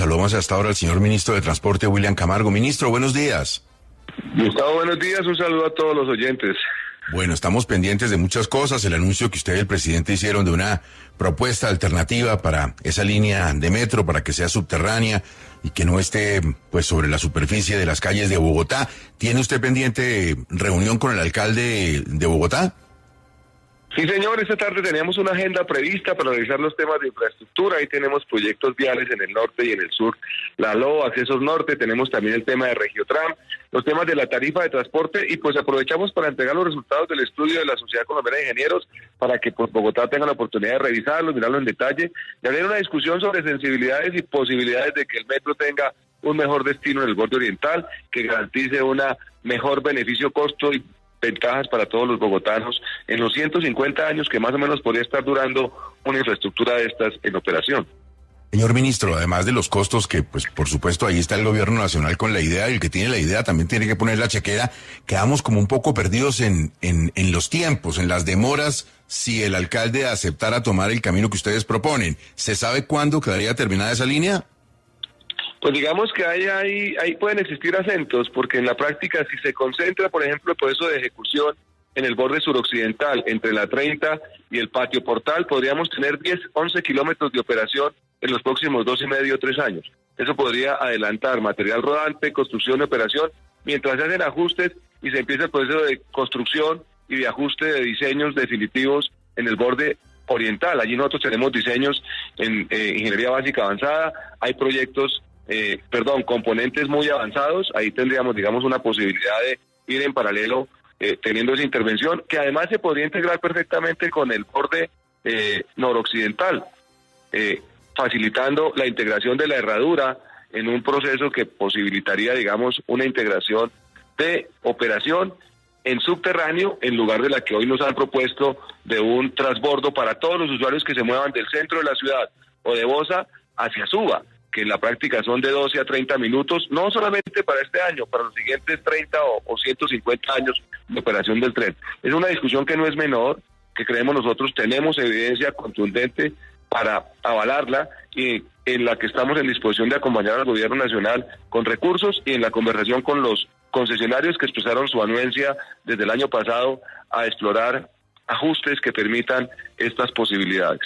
Saludamos hasta ahora al señor ministro de Transporte, William Camargo. Ministro, buenos días. Gustavo, buenos días. Un saludo a todos los oyentes. Bueno, estamos pendientes de muchas cosas. El anuncio que usted y el presidente hicieron de una propuesta alternativa para esa línea de metro, para que sea subterránea y que no esté pues sobre la superficie de las calles de Bogotá. ¿Tiene usted pendiente reunión con el alcalde de Bogotá? Sí, señor, esta tarde teníamos una agenda prevista para revisar los temas de infraestructura. Ahí tenemos proyectos viales en el norte y en el sur, la LO, accesos norte, tenemos también el tema de Regiotram, los temas de la tarifa de transporte, y pues aprovechamos para entregar los resultados del estudio de la Sociedad Colombiana de Ingenieros para que pues Bogotá tenga la oportunidad de revisarlos, mirarlo en detalle, y hacer una discusión sobre sensibilidades y posibilidades de que el metro tenga un mejor destino en el borde oriental, que garantice una mejor beneficio-costo y ventajas para todos los bogotanos en los 150 años que más o menos podría estar durando una infraestructura de estas en operación. Señor ministro, además de los costos que, pues, por supuesto, ahí está el gobierno nacional con la idea, y el que tiene la idea también tiene que poner la chequera. Quedamos como un poco perdidos en los tiempos, en las demoras, si el alcalde aceptara tomar el camino que ustedes proponen. ¿Se sabe cuándo quedaría terminada esa línea? Pues digamos que ahí pueden existir acentos, porque en la práctica, si se concentra, por ejemplo, el proceso de ejecución en el borde suroccidental, entre la 30 y el patio portal, podríamos tener 11 kilómetros de operación en los próximos 2,5 o 3 años. Eso podría adelantar material rodante, construcción y operación, mientras se hacen ajustes y se empieza el proceso de construcción y de ajuste de diseños definitivos en el borde oriental. Allí nosotros tenemos diseños en ingeniería básica avanzada, hay proyectos componentes muy avanzados. Ahí tendríamos, digamos, una posibilidad de ir en paralelo teniendo esa intervención, que además se podría integrar perfectamente con el borde noroccidental, facilitando la integración de la herradura en un proceso que posibilitaría, digamos, una integración de operación en subterráneo en lugar de la que hoy nos han propuesto de un transbordo para todos los usuarios que se muevan del centro de la ciudad o de Bosa hacia Suba, que en la práctica son de 12 a 30 minutos, no solamente para este año, para los siguientes 30 o 150 años de operación del tren. Es una discusión que no es menor, que creemos nosotros tenemos evidencia contundente para avalarla, y en la que estamos en disposición de acompañar al gobierno nacional con recursos y en la conversación con los concesionarios que expresaron su anuencia desde el año pasado a explorar ajustes que permitan estas posibilidades.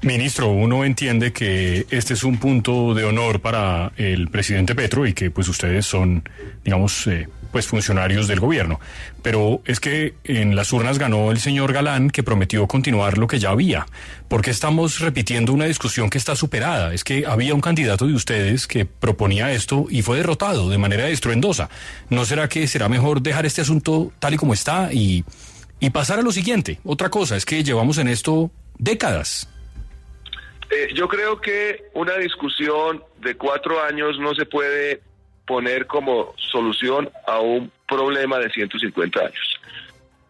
Ministro, uno entiende que este es un punto de honor para el presidente Petro y que pues ustedes son, digamos, pues funcionarios del gobierno. Pero es que en las urnas ganó el señor Galán, que prometió continuar lo que ya había. ¿Por qué estamos repitiendo una discusión que está superada? Es que había un candidato de ustedes que proponía esto y fue derrotado de manera estruendosa. ¿No será que será mejor dejar este asunto tal y como está y pasar a lo siguiente? Otra cosa es que llevamos en esto décadas. Yo creo que una discusión de 4 años no se puede poner como solución a un problema de 150 años.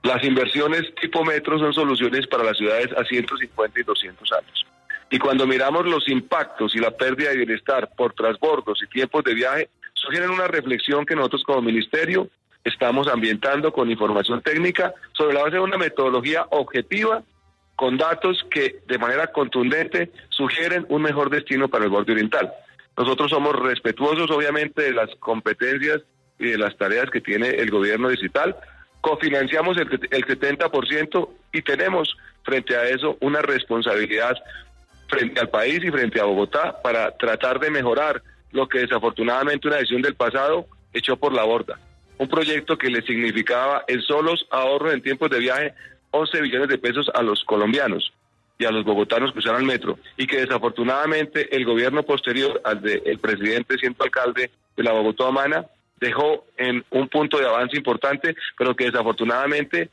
Las inversiones tipo metro son soluciones para las ciudades a 150 y 200 años. Y cuando miramos los impactos y la pérdida de bienestar por transbordos y tiempos de viaje, sugieren una reflexión que nosotros como ministerio estamos ambientando con información técnica sobre la base de una metodología objetiva, con datos que de manera contundente sugieren un mejor destino para el borde oriental. Nosotros somos respetuosos, obviamente, de las competencias y de las tareas que tiene el gobierno distrital. Cofinanciamos el 70% y tenemos frente a eso una responsabilidad frente al país y frente a Bogotá para tratar de mejorar lo que desafortunadamente una decisión del pasado echó por la borda. Un proyecto que le significaba en solos ahorros en tiempos de viaje 11 billones de pesos a los colombianos y a los bogotanos que usaron el metro, y que desafortunadamente el gobierno posterior al del presidente siendo alcalde de la Bogotá Humana dejó en un punto de avance importante, pero que desafortunadamente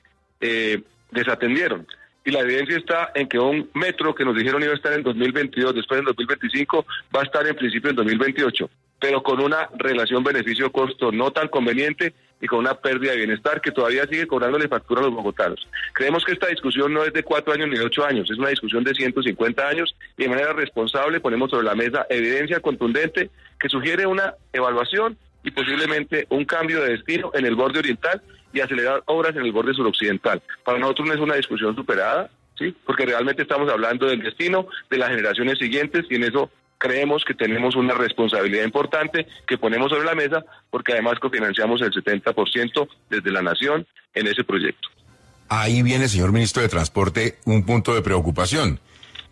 desatendieron. Y la evidencia está en que un metro que nos dijeron iba a estar en 2022, después en 2025, va a estar en principio en 2028, pero con una relación beneficio-costo no tan conveniente y con una pérdida de bienestar que todavía sigue cobrándole factura a los bogotanos. Creemos que esta discusión no es de 4 años ni de 8 años, es una discusión de 150 años, y de manera responsable ponemos sobre la mesa evidencia contundente que sugiere una evaluación y posiblemente un cambio de destino en el borde oriental y acelerar obras en el borde suroccidental. Para nosotros no es una discusión superada, ¿sí? Porque realmente estamos hablando del destino de las generaciones siguientes, y en eso creemos que tenemos una responsabilidad importante que ponemos sobre la mesa, porque además cofinanciamos el 70% desde la Nación en ese proyecto. Ahí viene, señor ministro de Transporte, un punto de preocupación.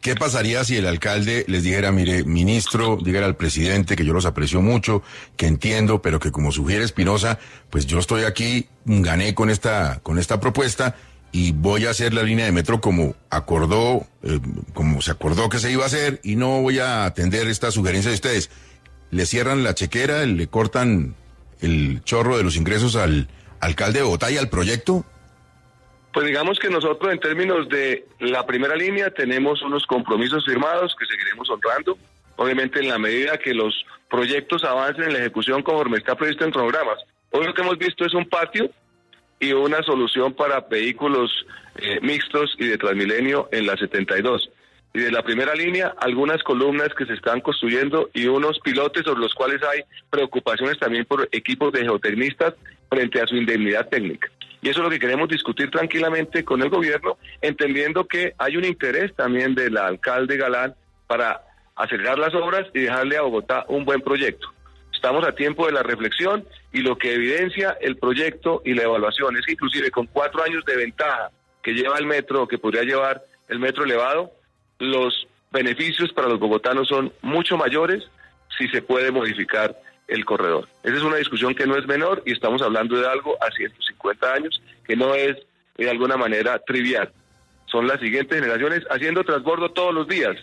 ¿Qué pasaría si el alcalde les dijera, mire, ministro, dígale al presidente que yo los aprecio mucho, que entiendo, pero que como sugiere Espinosa, pues yo estoy aquí, gané con esta propuesta y voy a hacer la línea de metro como se acordó que se iba a hacer y no voy a atender esta sugerencia de ustedes? ¿Le cierran la chequera, le cortan el chorro de los ingresos al alcalde de Bogotá y al proyecto? Pues digamos que nosotros en términos de la primera línea tenemos unos compromisos firmados que seguiremos honrando, obviamente en la medida que los proyectos avancen en la ejecución conforme está previsto en programas. Hoy lo que hemos visto es un patio y una solución para vehículos mixtos y de Transmilenio en la 72. Y de la primera línea, algunas columnas que se están construyendo y unos pilotes sobre los cuales hay preocupaciones también por equipos de geotecnistas frente a su indemnidad técnica. Y eso es lo que queremos discutir tranquilamente con el gobierno, entendiendo que hay un interés también del alcalde Galán para acelerar las obras y dejarle a Bogotá un buen proyecto. Estamos a tiempo de la reflexión y lo que evidencia el proyecto y la evaluación es que inclusive con 4 años de ventaja que lleva el metro, que podría llevar el metro elevado, los beneficios para los bogotanos son mucho mayores si se puede modificar el corredor. Esa es una discusión que no es menor y estamos hablando de algo a 150 años que no es de alguna manera trivial. Son las siguientes generaciones haciendo transbordo todos los días,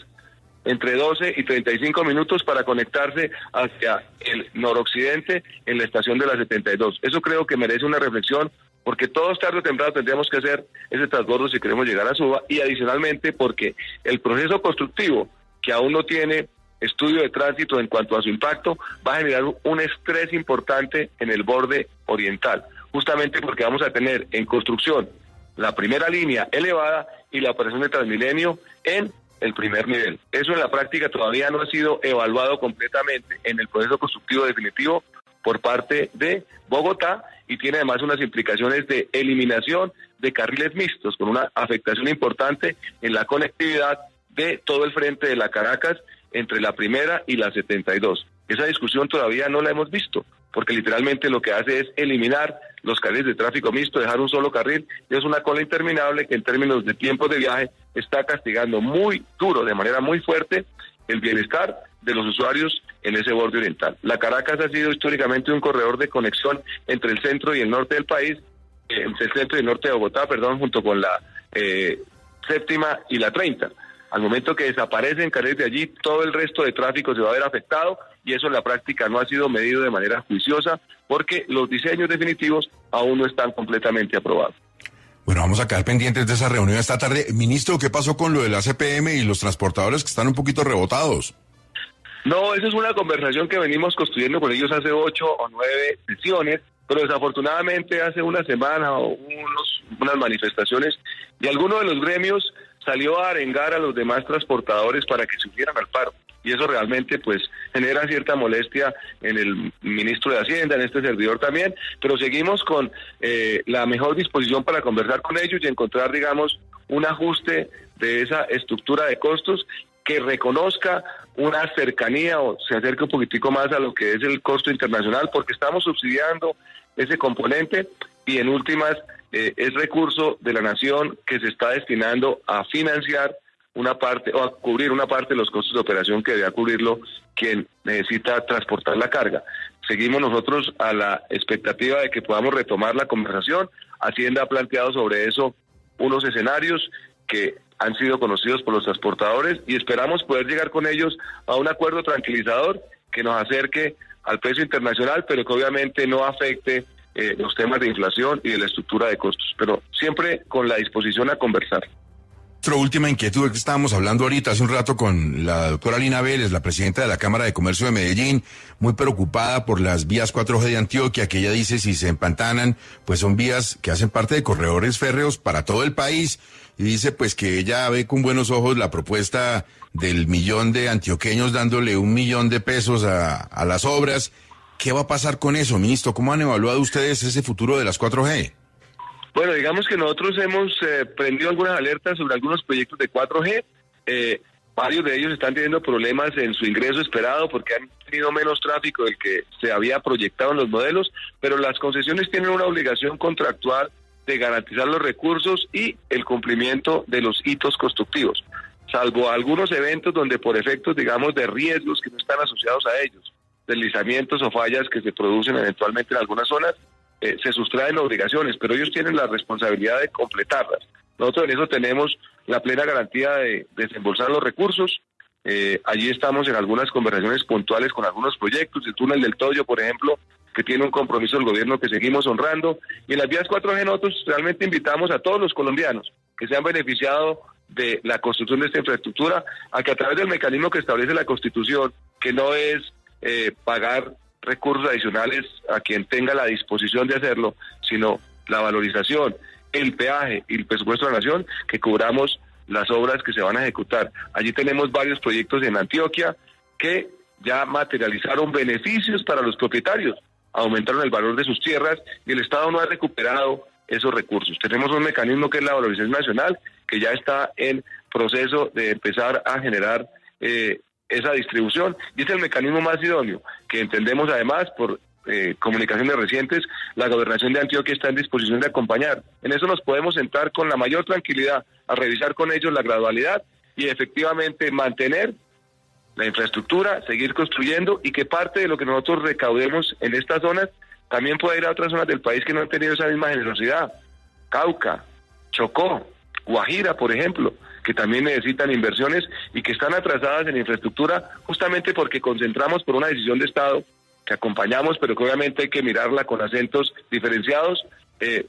entre 12 y 35 minutos para conectarse hacia el noroccidente en la estación de la 72. Eso creo que merece una reflexión, porque todos tarde o temprano tendríamos que hacer ese transbordo si queremos llegar a Suba, y adicionalmente porque el proceso constructivo, que aún no tiene estudio de tránsito en cuanto a su impacto, va a generar un estrés importante en el borde oriental, justamente porque vamos a tener en construcción la primera línea elevada y la operación de Transmilenio en el primer nivel. Eso en la práctica todavía no ha sido evaluado completamente en el proceso constructivo definitivo por parte de Bogotá, y tiene además unas implicaciones de eliminación de carriles mixtos, con una afectación importante en la conectividad de todo el frente de la Caracas entre la primera y la 72. Esa discusión todavía no la hemos visto, porque literalmente lo que hace es eliminar los carriles de tráfico mixto, dejar un solo carril, y es una cola interminable que en términos de tiempos de viaje está castigando muy duro, de manera muy fuerte, el bienestar de los usuarios en ese borde oriental. La Caracas ha sido históricamente un corredor de conexión entre el centro y el norte del país, entre el centro y el norte de Bogotá, junto con la séptima y la 30. Al momento que desaparecen carriles de allí, todo el resto de tráfico se va a ver afectado, y eso en la práctica no ha sido medido de manera juiciosa, porque los diseños definitivos aún no están completamente aprobados. Bueno, vamos a quedar pendientes de esa reunión esta tarde. Ministro, ¿qué pasó con lo de la CPM y los transportadores que están un poquito rebotados? No, esa es una conversación que venimos construyendo con ellos hace 8 o 9 sesiones, pero desafortunadamente hace una semana unas manifestaciones, y alguno de los gremios salió a arengar a los demás transportadores para que se unieran al paro. Y eso realmente pues genera cierta molestia en el ministro de Hacienda, en este servidor también, pero seguimos con la mejor disposición para conversar con ellos y encontrar, digamos, un ajuste de esa estructura de costos que reconozca una cercanía o se acerque un poquitico más a lo que es el costo internacional, porque estamos subsidiando ese componente y en últimas es recurso de la nación que se está destinando a financiar una parte o a cubrir una parte de los costos de operación que debe cubrirlo quien necesita transportar la carga. Seguimos nosotros a la expectativa de que podamos retomar la conversación. Hacienda ha planteado sobre eso unos escenarios que han sido conocidos por los transportadores y esperamos poder llegar con ellos a un acuerdo tranquilizador que nos acerque al precio internacional, pero que obviamente no afecte los temas de inflación y de la estructura de costos, pero siempre con la disposición a conversar. Nuestra última inquietud que estábamos hablando ahorita hace un rato con la doctora Lina Vélez, la presidenta de la Cámara de Comercio de Medellín, muy preocupada por las vías 4G de Antioquia, que ella dice si se empantanan, pues son vías que hacen parte de corredores férreos para todo el país, y dice pues que ella ve con buenos ojos la propuesta del 1.000.000 de antioqueños dándole $1.000.000 a las obras. ¿Qué va a pasar con eso, ministro? ¿Cómo han evaluado ustedes ese futuro de las 4G? Bueno, digamos que nosotros hemos prendido algunas alertas sobre algunos proyectos de 4G. Varios de ellos están teniendo problemas en su ingreso esperado porque han tenido menos tráfico del que se había proyectado en los modelos, pero las concesiones tienen una obligación contractual de garantizar los recursos y el cumplimiento de los hitos constructivos, salvo algunos eventos donde por efectos, digamos, de riesgos que no están asociados a ellos, deslizamientos o fallas que se producen eventualmente en algunas zonas, se sustraen obligaciones, pero ellos tienen la responsabilidad de completarlas. Nosotros en eso tenemos la plena garantía de desembolsar los recursos. Allí estamos en algunas conversaciones puntuales con algunos proyectos, el túnel del Toyo, por ejemplo, que tiene un compromiso del gobierno que seguimos honrando. Y en las vías 4G nosotros realmente invitamos a todos los colombianos que se han beneficiado de la construcción de esta infraestructura a que a través del mecanismo que establece la Constitución, que no es pagar recursos adicionales a quien tenga la disposición de hacerlo, sino la valorización, el peaje y el presupuesto de la nación, que cubramos las obras que se van a ejecutar. Allí tenemos varios proyectos en Antioquia que ya materializaron beneficios para los propietarios, aumentaron el valor de sus tierras y el Estado no ha recuperado esos recursos. Tenemos un mecanismo que es la valorización nacional, que ya está en proceso de empezar a generar esa distribución, y es el mecanismo más idóneo, que entendemos además por comunicaciones recientes, la gobernación de Antioquia está en disposición de acompañar. En eso nos podemos sentar con la mayor tranquilidad a revisar con ellos la gradualidad y efectivamente mantener la infraestructura, seguir construyendo y que parte de lo que nosotros recaudemos en estas zonas también pueda ir a otras zonas del país que no han tenido esa misma generosidad. Cauca, Chocó, Guajira, por ejemplo, que también necesitan inversiones y que están atrasadas en infraestructura justamente porque concentramos por una decisión de Estado que acompañamos, pero que obviamente hay que mirarla con acentos diferenciados,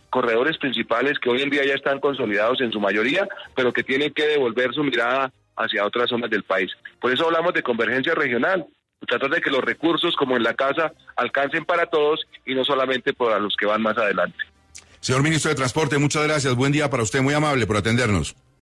corredores principales que hoy en día ya están consolidados en su mayoría, pero que tienen que devolver su mirada hacia otras zonas del país. Por eso hablamos de convergencia regional, tratar de que los recursos, como en la casa, alcancen para todos y no solamente para los que van más adelante. Señor Ministro de Transporte, muchas gracias. Buen día para usted, muy amable por atendernos.